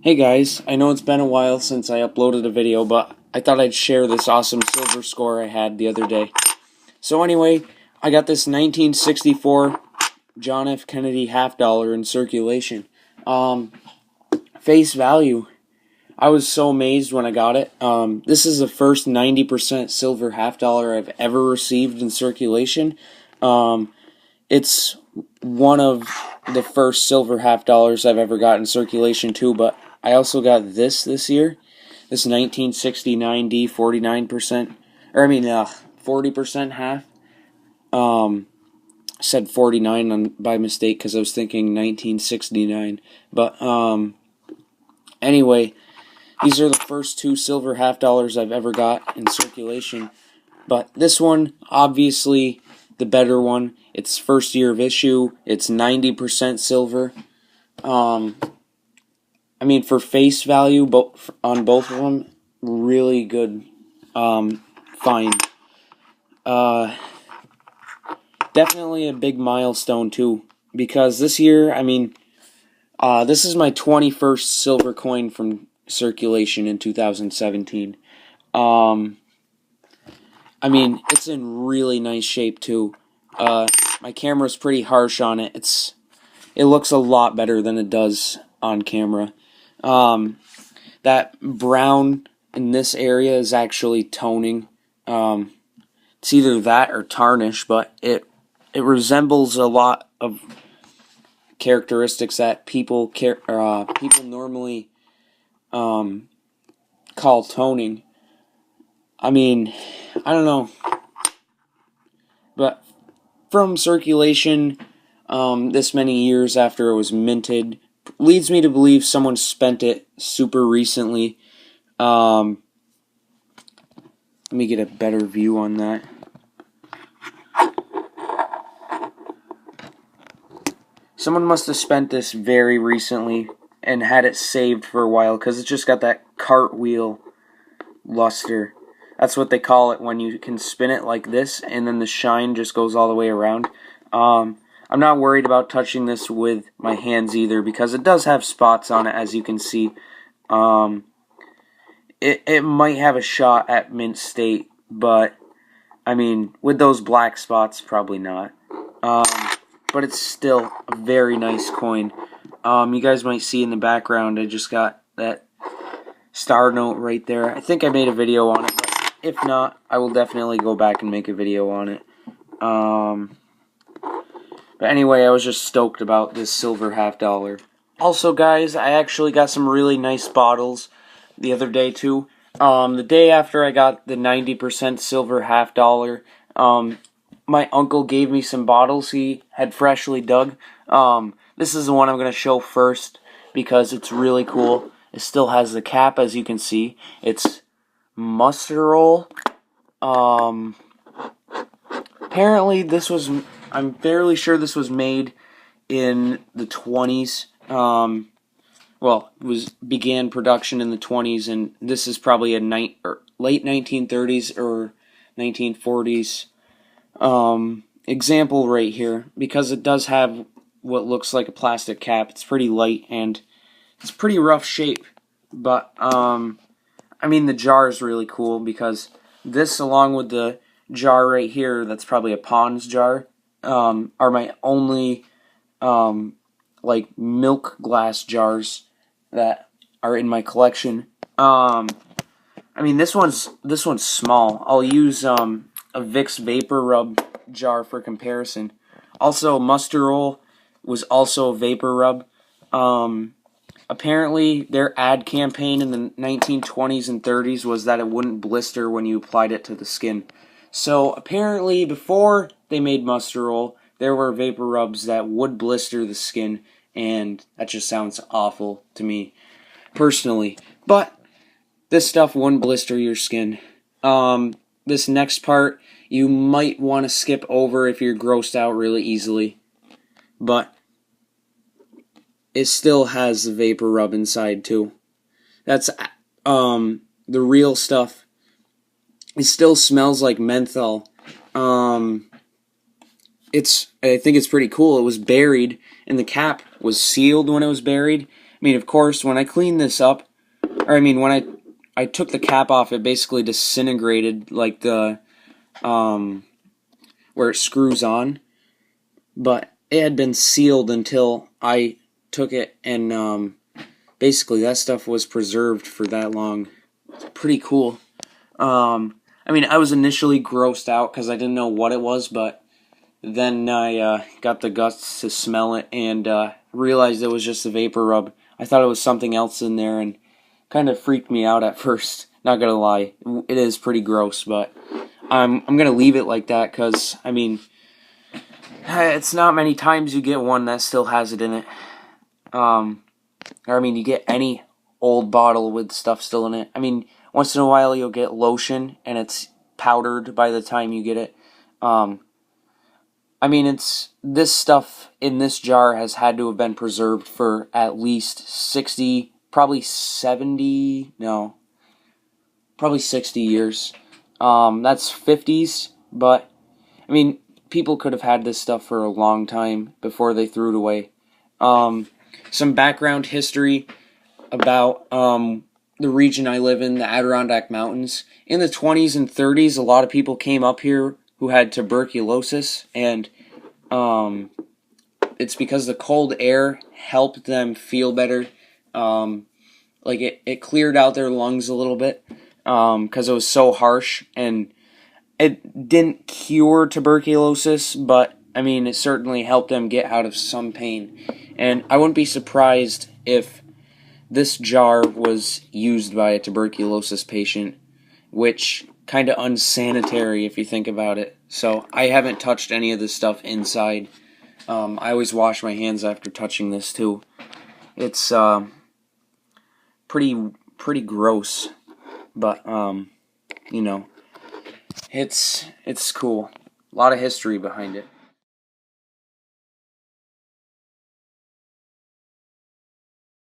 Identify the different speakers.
Speaker 1: Hey guys, I know it's been a while since I uploaded a video, but I thought I'd share this awesome silver score I had the other day. So anyway, I got this 1964 John F. Kennedy half dollar in circulation. Face value. I was so amazed when I got it. This is the first 90% silver half dollar I've ever received in circulation. It's one of the first silver half dollars I've ever got in circulation too, but I also got this year. This 1969 D 49%, 40% half. Said 49 by mistake because I was thinking 1969. But anyway, these are the first two silver half dollars I've ever got in circulation. But this one, obviously, the better one. It's first year of issue. It's 90% silver. For face value, on both of them, really good find. Definitely a big milestone too, because this year, this is my 21st silver coin from circulation in 2017. It's in really nice shape too. My camera's pretty harsh on it. It looks a lot better than it does on camera. That brown in this area is actually toning. It's either that or tarnish, but it resembles a lot of characteristics that people normally call toning. I don't know, but from circulation, this many years after it was minted, leads me to believe someone spent it super recently. Let me get a better view on that. Someone must have spent this very recently and had it saved for a while, because it's just got that cartwheel luster. That's what they call it when you can spin it like this and then the shine just goes all the way around. I'm not worried about touching this with my hands either, because it does have spots on it, as you can see. It might have a shot at mint state, but with those black spots, probably not. But it's still a very nice coin. You guys might see in the background, I just got that star note right there. I think I made a video on it, but if not, I will definitely go back and make a video on it. But anyway, I was just stoked about this silver half dollar. Also, guys, I actually got some really nice bottles the other day too. The day after I got the 90% silver half dollar, my uncle gave me some bottles he had freshly dug. This is the one I'm going to show first because it's really cool. It still has the cap, as you can see. It's Musterol. Apparently I'm fairly sure this was made in the 20s. Began production in the 20s, and this is probably a late 1930s or 1940s example right here, because it does have what looks like a plastic cap. It's pretty light and it's pretty rough shape, but the jar is really cool, because this, along with the jar right here, that's probably a Pond's jar, are my only milk glass jars that are in my collection. This one's small. I'll use a Vicks Vapor Rub jar for comparison. Also, Musterol was also a Vapor Rub. Apparently, their ad campaign in the 1920s and 30s was that it wouldn't blister when you applied it to the skin. So, apparently, before they made Musterol, there were Vapor Rubs that would blister the skin, and that just sounds awful to me, personally. But this stuff wouldn't blister your skin. This next part, you might want to skip over if you're grossed out really easily. But it still has the Vapor Rub inside too. That's the real stuff. It still smells like menthol. I think it's pretty cool. It was buried, and the cap was sealed when it was buried, mean, of course, when I cleaned this up, or I mean, when I took the cap off, it basically disintegrated, like the where it screws on. But it had been sealed until I took it, and basically that stuff was preserved for that long. It's pretty cool. I mean, I was initially grossed out because I didn't know what it was, but then I got the guts to smell it and realized it was just a vapor rub. I thought it was something else in there, and kind of freaked me out at first. Not gonna lie, it is pretty gross, but I'm gonna leave it like that because I mean, it's not many times you get one that still has it in it. Or I mean, you get any old bottle with stuff still in it. I mean, once in a while you'll get lotion and it's powdered by the time you get it. I mean, it's this stuff in this jar has had to have been preserved for at least 60, probably 70, no, probably 60 years. That's 50s, but I mean, people could have had this stuff for a long time before they threw it away. Some background history about the region I live in, the Adirondack Mountains. In the 20s and 30s, a lot of people came up here who had tuberculosis, and it's because the cold air helped them feel better. Like it cleared out their lungs a little bit because it was so harsh, and it didn't cure tuberculosis, but I mean, it certainly helped them get out of some pain. And I wouldn't be surprised if this jar was used by a tuberculosis patient, which kind of unsanitary if you think about it. So I haven't touched any of this stuff inside. I always wash my hands after touching this too. It's pretty gross, but you know, it's cool. A lot of history behind it.